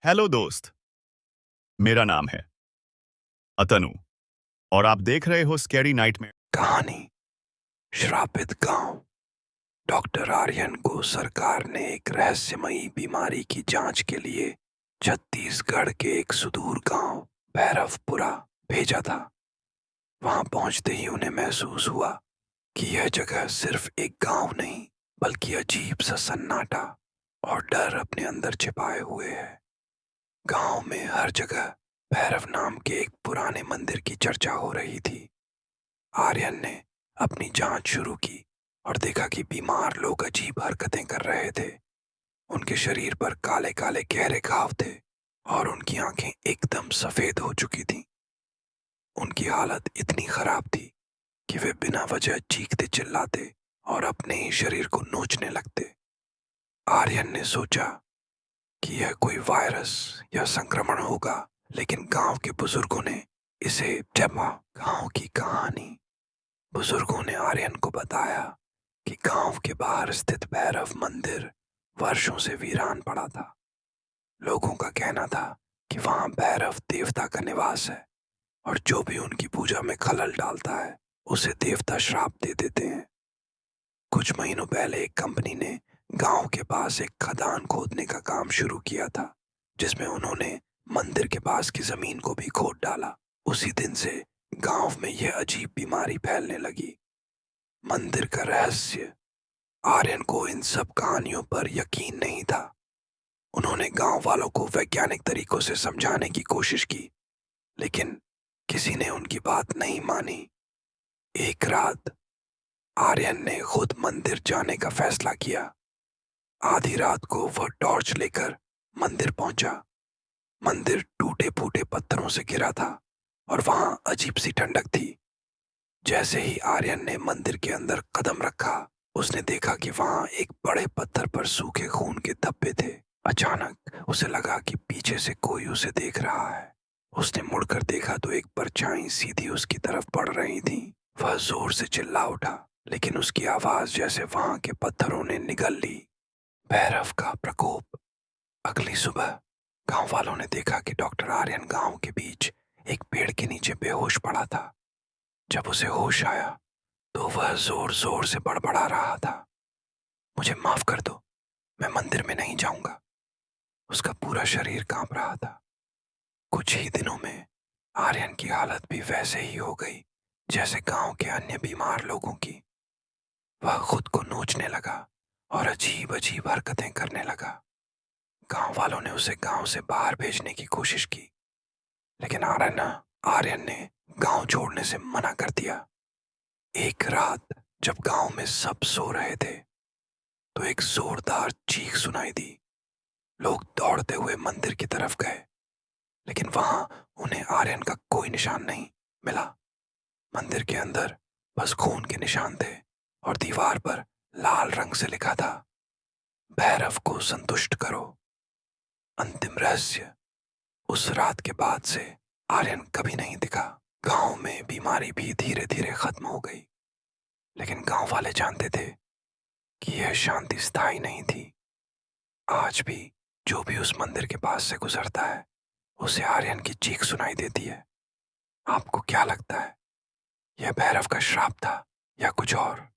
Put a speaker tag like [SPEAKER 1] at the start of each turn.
[SPEAKER 1] Hello दोस्त। मेरा नाम है अतनु और आप देख रहे हो स्कैरी नाइट में।
[SPEAKER 2] कहानी श्रापित गांव। डॉक्टर आर्यन को सरकार ने एक रहस्यमयी बीमारी की जांच के लिए छत्तीसगढ़ के एक सुदूर गांव भैरवपुरा भेजा था। वहां पहुंचते ही उन्हें महसूस हुआ कि यह जगह सिर्फ एक गांव नहीं बल्कि अजीब सा सन्नाटा और डर अपने अंदर छिपाए हुए है। गांव में हर जगह भैरव नाम के एक पुराने मंदिर की चर्चा हो रही थी। आर्यन ने अपनी जांच शुरू की और देखा कि बीमार लोग अजीब हरकतें कर रहे थे। उनके शरीर पर काले काले गहरे घाव थे और उनकी आंखें एकदम सफेद हो चुकी थीं। उनकी हालत इतनी खराब थी कि वे बिना वजह चीखते चिल्लाते और अपने ही शरीर को नोचने लगते। आर्यन ने सोचा कि यह कोई वायरस या संक्रमण होगा, लेकिन गांव के बुजुर्गों ने इसे जमा। गांव की कहानी। बुजुर्गों ने आर्यन को बताया कि गांव के बाहर स्थित भैरव मंदिर वर्षों से वीरान पड़ा था। लोगों का कहना था कि वहां भैरव देवता का निवास है और जो भी उनकी पूजा में खलल डालता है उसे देवता श्राप दे देते हैं। कुछ महीनों पहले एक कंपनी ने गांव के पास एक खदान खोदने का काम शुरू किया था, जिसमें उन्होंने मंदिर के पास की जमीन को भी खोद डाला। उसी दिन से गांव में यह अजीब बीमारी फैलने लगी। मंदिर का रहस्य। आर्यन को इन सब कहानियों पर यकीन नहीं था। उन्होंने गांव वालों को वैज्ञानिक तरीकों से समझाने की कोशिश की, लेकिन किसी ने उनकी बात नहीं मानी। एक रात आर्यन ने खुद मंदिर जाने का फैसला किया। आधी रात को वह टॉर्च लेकर मंदिर पहुंचा। मंदिर टूटे फूटे पत्थरों से घिरा था और वहां अजीब सी ठंडक थी। जैसे ही आर्यन ने मंदिर के अंदर कदम रखा, उसने देखा कि वहां एक बड़े पत्थर पर सूखे खून के धब्बे थे। अचानक उसे लगा कि पीछे से कोई उसे देख रहा है। उसने मुड़कर देखा तो एक परछाई सीधी उसकी तरफ बढ़ रही थी। वह जोर से चिल्ला उठा, लेकिन उसकी आवाज जैसे वहां के पत्थरों ने निगल ली। भैरव का प्रकोप। अगली सुबह गांव वालों ने देखा कि डॉक्टर आर्यन गांव के बीच एक पेड़ के नीचे बेहोश पड़ा था। जब उसे होश आया तो वह जोर जोर से बड़बड़ा रहा था, मुझे माफ कर दो, मैं मंदिर में नहीं जाऊंगा। उसका पूरा शरीर कांप रहा था। कुछ ही दिनों में आर्यन की हालत भी वैसे ही हो गई जैसे गांव के अन्य बीमार लोगों की। वह खुद को नोचने लगा और अजीब अजीब हरकतें करने लगा। गांव वालों ने उसे गांव से बाहर भेजने की कोशिश की, लेकिन आर्यन ने गांव छोड़ने से मना कर दिया। एक रात जब गांव में सब सो रहे थे तो एक जोरदार चीख सुनाई दी। लोग दौड़ते हुए मंदिर की तरफ गए, लेकिन वहां उन्हें आर्यन का कोई निशान नहीं मिला। मंदिर के अंदर बस खून के निशान थे और दीवार पर लाल रंग से लिखा था, भैरव को संतुष्ट करो। अंतिम रहस्य। उस रात के बाद से आर्यन कभी नहीं दिखा। गांव में बीमारी भी धीरे धीरे खत्म हो गई, लेकिन गांव वाले जानते थे कि यह शांति स्थायी नहीं थी। आज भी जो भी उस मंदिर के पास से गुजरता है उसे आर्यन की चीख सुनाई देती है। आपको क्या लगता है, यह भैरव का श्राप था या कुछ और?